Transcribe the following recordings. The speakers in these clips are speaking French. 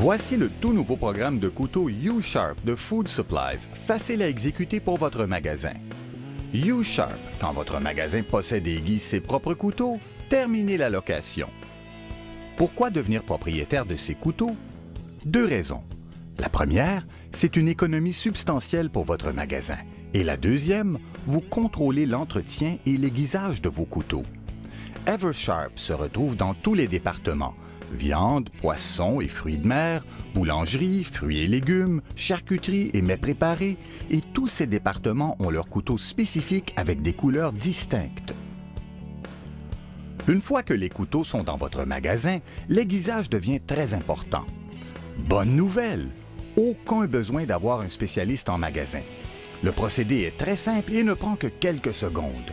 Voici le tout nouveau programme de couteau U-Sharp de Food Supplies, facile à exécuter pour votre magasin. U-Sharp, quand votre magasin possède et aiguise ses propres couteaux, terminez la location. Pourquoi devenir propriétaire de ces couteaux? Deux raisons. La première, c'est une économie substantielle pour votre magasin. Et la deuxième, vous contrôlez l'entretien et l'aiguisage de vos couteaux. Eversharp se retrouve dans tous les départements: viande, poisson et fruits de mer, boulangerie, fruits et légumes, charcuterie et mets préparés, et tous ces départements ont leurs couteaux spécifiques avec des couleurs distinctes. Une fois que les couteaux sont dans votre magasin, l'aiguisage devient très important. Bonne nouvelle! Aucun besoin d'avoir un spécialiste en magasin. Le procédé est très simple et ne prend que quelques secondes.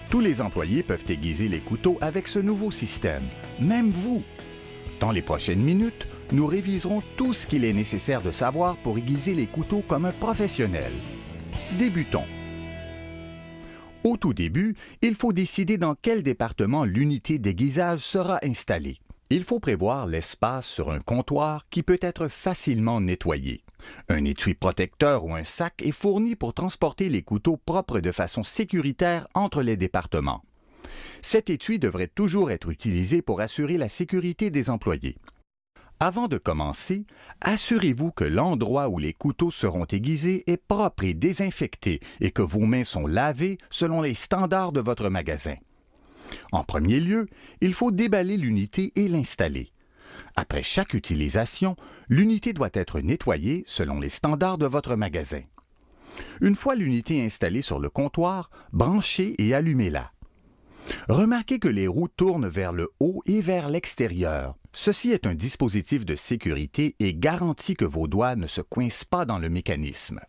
Tous les employés peuvent aiguiser les couteaux avec ce nouveau système, même vous. Dans les prochaines minutes, nous réviserons tout ce qu'il est nécessaire de savoir pour aiguiser les couteaux comme un professionnel. Débutons. Au tout début, il faut décider dans quel département l'unité d'aiguisage sera installée. Il faut prévoir l'espace sur un comptoir qui peut être facilement nettoyé. Un étui protecteur ou un sac est fourni pour transporter les couteaux propres de façon sécuritaire entre les départements. Cet étui devrait toujours être utilisé pour assurer la sécurité des employés. Avant de commencer, assurez-vous que l'endroit où les couteaux seront aiguisés est propre et désinfecté et que vos mains sont lavées selon les standards de votre magasin. En premier lieu, il faut déballer l'unité et l'installer. Après chaque utilisation, l'unité doit être nettoyée selon les standards de votre magasin. Une fois l'unité installée sur le comptoir, branchez et allumez-la. Remarquez que les roues tournent vers le haut et vers l'extérieur. Ceci est un dispositif de sécurité et garantit que vos doigts ne se coincent pas dans le mécanisme.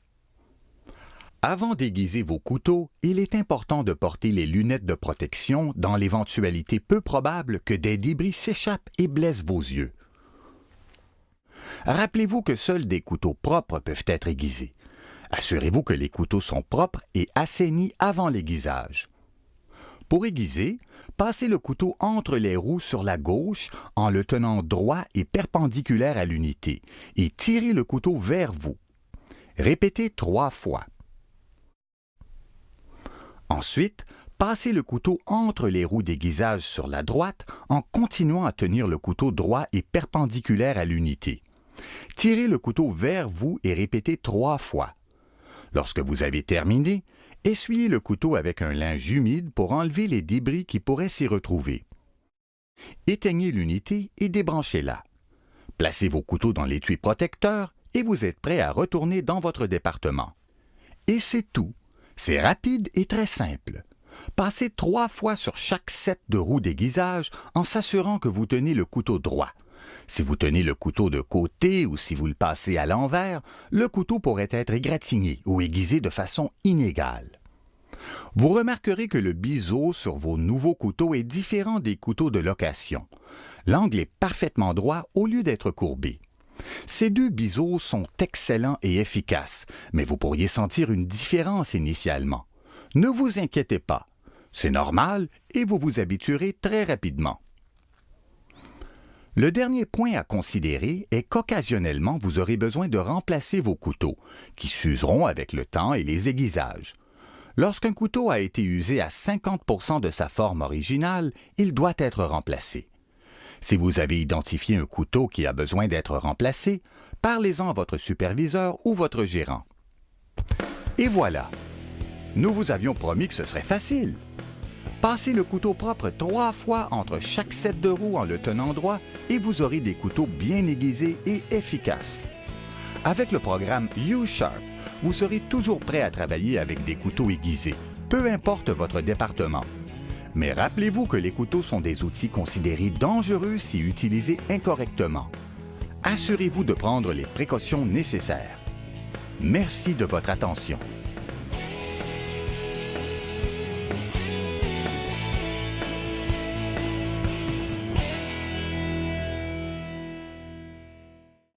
Avant d'aiguiser vos couteaux, il est important de porter les lunettes de protection dans l'éventualité peu probable que des débris s'échappent et blessent vos yeux. Rappelez-vous que seuls des couteaux propres peuvent être aiguisés. Assurez-vous que les couteaux sont propres et assainis avant l'aiguisage. Pour aiguiser, passez le couteau entre les roues sur la gauche en le tenant droit et perpendiculaire à l'unité et tirez le couteau vers vous. Répétez 3 fois. Ensuite, passez le couteau entre les roues d'aiguisage sur la droite en continuant à tenir le couteau droit et perpendiculaire à l'unité. Tirez le couteau vers vous et répétez 3 fois. Lorsque vous avez terminé, essuyez le couteau avec un linge humide pour enlever les débris qui pourraient s'y retrouver. Éteignez l'unité et débranchez-la. Placez vos couteaux dans l'étui protecteur et vous êtes prêt à retourner dans votre département. Et c'est tout. C'est rapide et très simple. Passez 3 fois sur chaque set de roues d'aiguisage en s'assurant que vous tenez le couteau droit. Si vous tenez le couteau de côté ou si vous le passez à l'envers, le couteau pourrait être égratigné ou aiguisé de façon inégale. Vous remarquerez que le biseau sur vos nouveaux couteaux est différent des couteaux de location. L'angle est parfaitement droit au lieu d'être courbé. Ces deux biseaux sont excellents et efficaces, mais vous pourriez sentir une différence initialement. Ne vous inquiétez pas, c'est normal et vous vous habituerez très rapidement. Le dernier point à considérer est qu'occasionnellement, vous aurez besoin de remplacer vos couteaux, qui s'useront avec le temps et les aiguisages. Lorsqu'un couteau a été usé à 50% de sa forme originale, il doit être remplacé. Si vous avez identifié un couteau qui a besoin d'être remplacé, parlez-en à votre superviseur ou votre gérant. Et voilà! Nous vous avions promis que ce serait facile. Passez le couteau propre 3 fois entre chaque set de roues en le tenant droit et vous aurez des couteaux bien aiguisés et efficaces. Avec le programme U-Sharp, vous serez toujours prêt à travailler avec des couteaux aiguisés, peu importe votre département. Mais rappelez-vous que les couteaux sont des outils considérés dangereux si utilisés incorrectement. Assurez-vous de prendre les précautions nécessaires. Merci de votre attention.